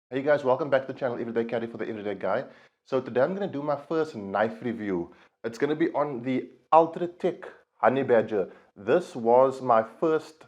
Hey guys, welcome back to the channel Everyday Carry for the Everyday Guy. So today I'm going to do my first knife review. It's going to be on the Ultra Tech Honey Badger. This was my first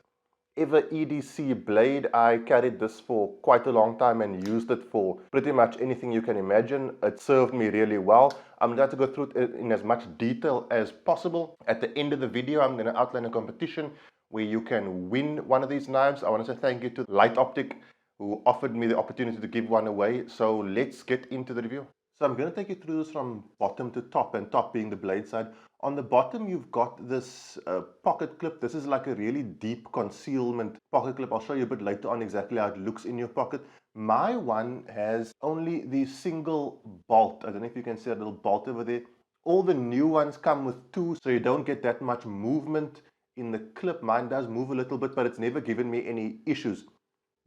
ever EDC blade. I carried this for quite a long time and used it for pretty much anything you can imagine. It served me really well. I'm going to go through it in as much detail as possible. At the end of the video, I'm going to outline a competition where you can win one of these knives. I want to say thank you to Light Optic who offered me the opportunity to give one away. So let's get into the review. So I'm going to take you through this from bottom to top, and top being the blade side. On the bottom, you've got this pocket clip. This is like a really deep concealment pocket clip. I'll show you a bit later on exactly how it looks in your pocket. My one has only the single bolt. I don't know if you can see a little bolt over there. All the new ones come with two, so you don't get that much movement in the clip. Mine does move a little bit, but it's never given me any issues.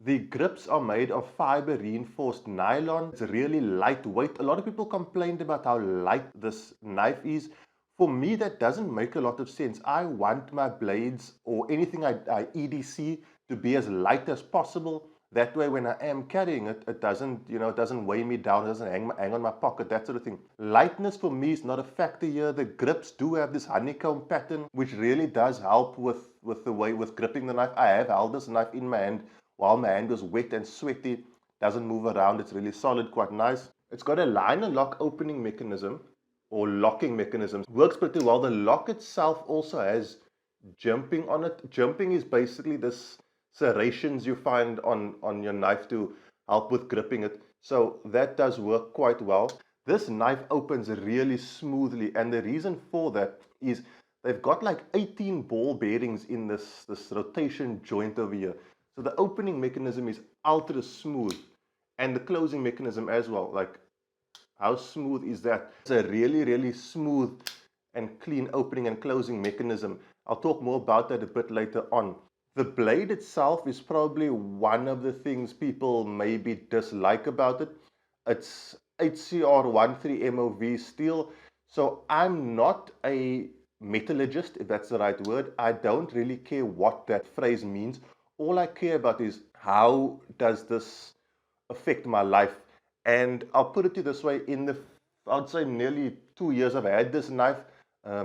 The grips are made of fiber reinforced nylon. It's really lightweight. A lot of people complained about how light this knife is. For me, that doesn't make a lot of sense. I want my blades or anything I EDC to be as light as possible. That way, when I am carrying it, it doesn't, it doesn't weigh me down, it doesn't hang on my pocket, that sort of thing. Lightness for me is not a factor here. The grips do have this honeycomb pattern, which really does help with gripping the knife. I have held this knife in my hand while my hand was wet and sweaty, doesn't move around. It's really solid, quite nice. It's got a line and lock opening mechanism or locking mechanism. Works pretty well. The lock itself also has jumping on it. Jumping is basically this serrations you find on your knife to help with gripping it. So that does work quite well. This knife opens really smoothly, and the reason for that is they've got like 18 ball bearings in this rotation joint over here. So the opening mechanism is ultra smooth, and the closing mechanism as well. Like, how smooth is that? It's a really smooth and clean opening and closing mechanism. I'll talk more about that a bit later on. The blade itself is probably one of the things people maybe dislike about it. It's HCR13 MOV steel. So I'm not a metallurgist, if that's the right word. I don't really care what that phrase means. All I care about is how does this affect my life. And I'll put it to you this way, I'd say nearly 2 years I've had this knife,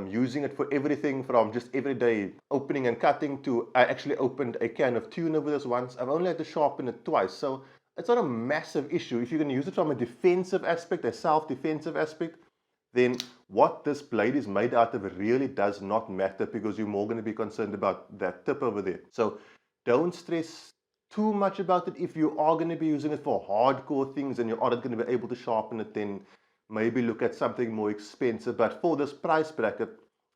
using it for everything from just everyday opening and cutting to I actually opened a can of tuna with this once. I've only had to sharpen it twice, so it's not a massive issue. If you're going to use it from a defensive aspect, a self-defensive aspect, then what this blade is made out of really does not matter, because you're more going to be concerned about that tip over there. So don't stress too much about it. If you are going to be using it for hardcore things and you aren't going to be able to sharpen it, then maybe look at something more expensive. But for this price bracket,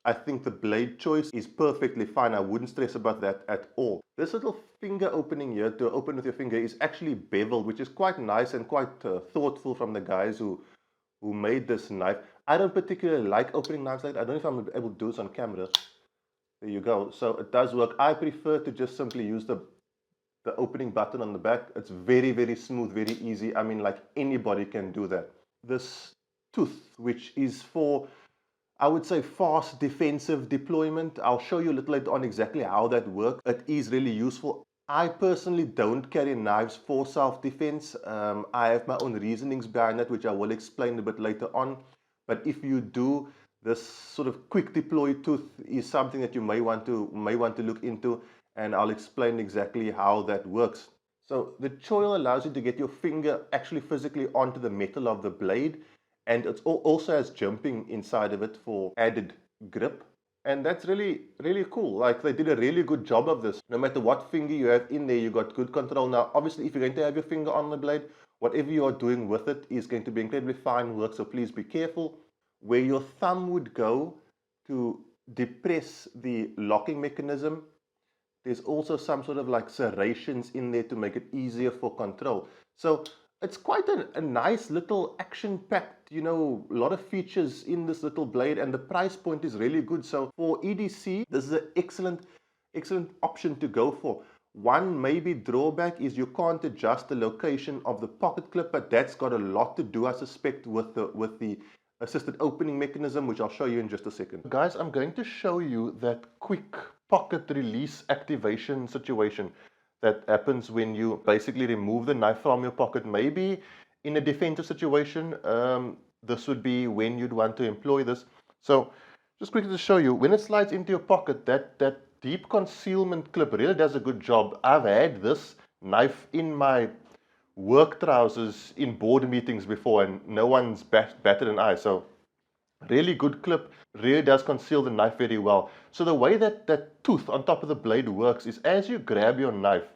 I think the blade choice is perfectly fine. I wouldn't stress about that at all. This little finger opening here to open with your finger is actually beveled, which is quite nice and quite thoughtful from the guys who made this knife. I don't particularly like opening knives like that. I don't know if I'm able to do this on camera. There you go. So it does work. I prefer to just simply use the opening button on the back. It's very smooth, very easy. I mean, like, anybody can do that. This tooth, which is for, I would say, fast defensive deployment. I'll show you a little later on exactly how that works. It is really useful. I personally don't carry knives for self-defense. I have my own reasonings behind that, which I will explain a bit later on. But if you do, this sort of quick deploy tooth is something that you may want to look into, and I'll explain exactly how that works. So the choil allows you to get your finger actually physically onto the metal of the blade, and it also has jumping inside of it for added grip. And that's really cool. Like, they did a really good job of this. No matter what finger you have in there, you got good control. Now, obviously, if you're going to have your finger on the blade, whatever you are doing with it is going to be incredibly fine work, so please be careful. Where your thumb would go to depress the locking mechanism, there's also some sort of like serrations in there to make it easier for control. So it's quite a nice little action-packed, a lot of features in this little blade, and the price point is really good. So for EDC, this is an excellent option to go for. One maybe drawback is you can't adjust the location of the pocket clip, but that's got a lot to do, I suspect, with the assisted opening mechanism, which I'll show you in just a second. Guys, I'm going to show you that quick pocket release activation situation. that happens when you basically remove the knife from your pocket. Maybe in a defensive situation, this would be when you'd want to employ this. So just quickly to show you, when it slides into your pocket, that deep concealment clip really does a good job. I've had this knife in my work trousers in board meetings before, and no one's better than I. So really good clip, really does conceal the knife very well. So the way that tooth on top of the blade works is as you grab your knife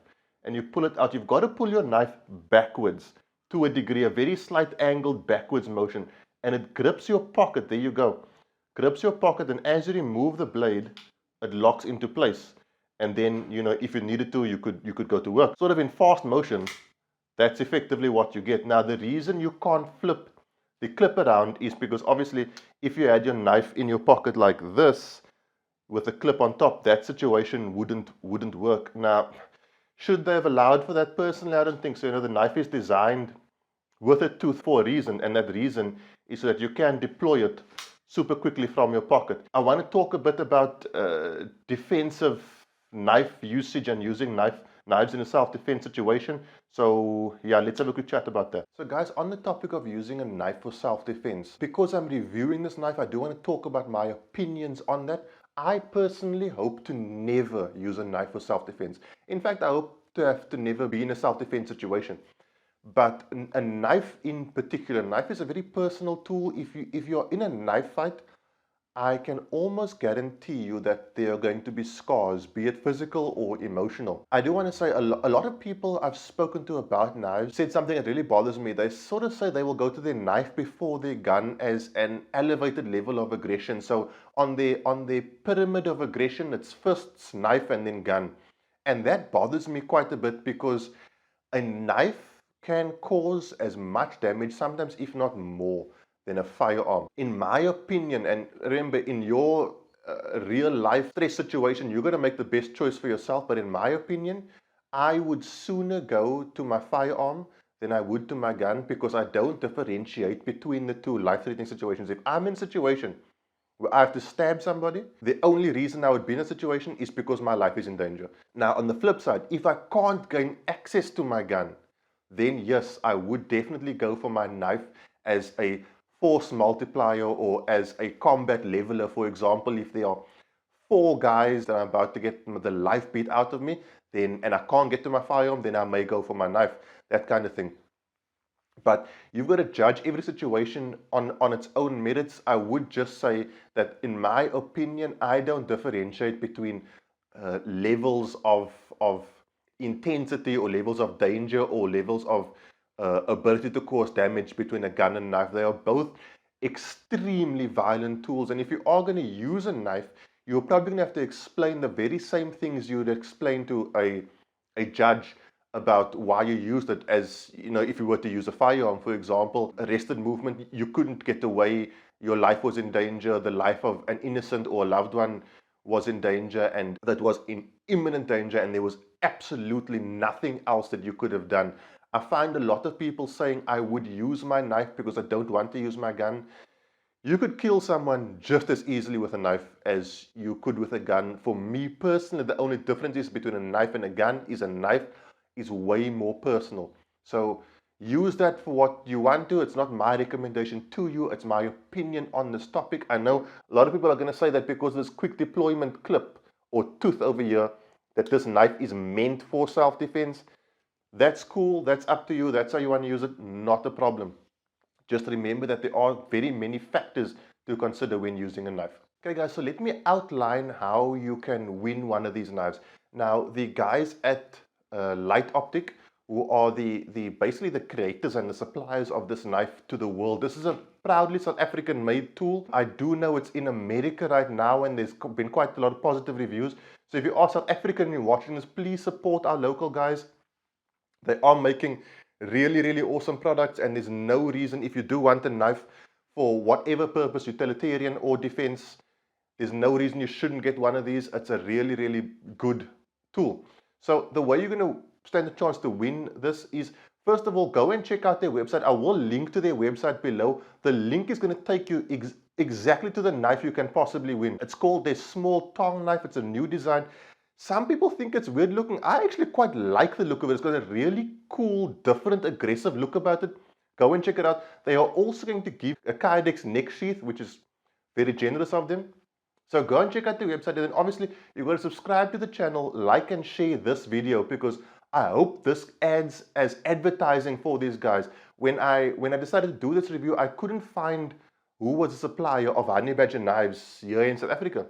and you pull it out, you've got to pull your knife backwards to a degree, a very slight angled backwards motion, and it grips your pocket. There you go. Grips your pocket, and as you remove the blade, it locks into place. And then, you know, if you needed to, you could go to work. Sort of in fast motion, that's effectively what you get. Now, the reason you can't flip the clip around is because obviously if you had your knife in your pocket like this with a clip on top, that situation wouldn't work. Now, should they have allowed for that? Personally, I don't think so. You know, the knife is designed with a tooth for a reason, and that reason is so that you can deploy it super quickly from your pocket. I want to talk a bit about defensive knife usage and using knives in a self-defense situation. So yeah, let's have a quick chat about that. So guys, on the topic of using a knife for self-defense, because I'm reviewing this knife, I do want to talk about my opinions on that. I personally hope to never use a knife for self-defense. In fact, I hope to have to never be in a self-defense situation. But a knife in particular, knife is a very personal tool. If you're in a knife fight, I can almost guarantee you that there are going to be scars, be it physical or emotional. I do want to say a lot of people I've spoken to about knives said something that really bothers me. They sort of say they will go to their knife before their gun as an elevated level of aggression. So on their pyramid of aggression, it's fists, knife, and then gun. And that bothers me quite a bit because a knife can cause as much damage, sometimes if not more, than a firearm. In my opinion, and remember, in your real life stress situation, you're going to make the best choice for yourself. But in my opinion, I would sooner go to my firearm than I would to my gun, because I don't differentiate between the two life-threatening situations. If I'm in a situation where I have to stab somebody, the only reason I would be in a situation is because my life is in danger. Now, on the flip side, if I can't gain access to my gun, then yes, I would definitely go for my knife as a force multiplier or as a combat leveler. For example, if there are 4 guys that I'm about to get the life beat out of me, then and I can't get to my firearm, then I may go for my knife, that kind of thing. But you've got to judge every situation on its own merits. I would just say that, in my opinion, I don't differentiate between levels of intensity or levels of danger or levels of ability to cause damage between a gun and a knife. They are both extremely violent tools. And if you are going to use a knife, you're probably going to have to explain the very same things you would explain to a judge about why you used it. As you know, if you were to use a firearm, for example, arrested movement, you couldn't get away, your life was in danger, the life of an innocent or a loved one was in danger, and that was in imminent danger, and there was absolutely nothing else that you could have done. I find a lot of people saying, I would use my knife because I don't want to use my gun. You could kill someone just as easily with a knife as you could with a gun. For me personally, the only difference is between a knife and a gun is a knife is way more personal. So use that for what you want to. It's not my recommendation to you. It's my opinion on this topic. I know a lot of people are going to say that because of this quick deployment clip or tooth over here, that this knife is meant for self-defense. That's cool. That's up to you. That's how you want to use it. Not a problem. Just remember that there are very many factors to consider when using a knife. Okay guys, so let me outline how you can win one of these knives. Now, the guys at Light Optic, who are basically the creators and the suppliers of this knife to the world. This is a proudly South African made tool. I do know it's in America right now, and there's been quite a lot of positive reviews. So if you are South African and you're watching this, please support our local guys. They are making really, really awesome products, and there's no reason, if you do want a knife for whatever purpose, utilitarian or defense, there's no reason you shouldn't get one of these. It's a really, really good tool. So the way you're going to stand a chance to win this is, first of all, go and check out their website. I will link to their website below. The link is going to take you exactly to the knife you can possibly win. It's called their small tong knife. It's a new design. Some people think it's weird looking. I actually quite like the look of it. It's got a really cool, different, aggressive look about it. Go and check it out. They are also going to give a Kydex neck sheath, which is very generous of them. So go and check out the website, and then obviously you've got to subscribe to the channel, like and share this video, because I hope this adds as advertising for these guys. When I decided to do this review, I couldn't find who was a supplier of Honey Badger knives here in South Africa.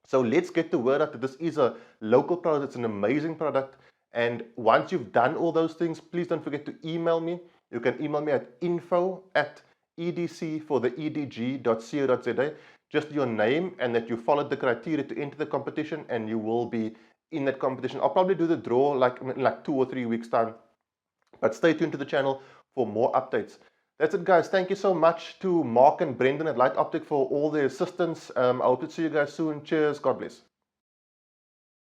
So let's get the word out that this is a local product. It's an amazing product. And once you've done all those things, please don't forget to email me. You can email me at info@edc for the edg.co.za. Just your name and that you followed the criteria to enter the competition, and you will be in that competition. I'll probably do the draw like in 2 or 3 weeks time. But stay tuned to the channel for more updates. That's it, guys. Thank you so much to Mark and Brendan at Light Optic for all their assistance. I hope to see you guys soon. Cheers. God bless.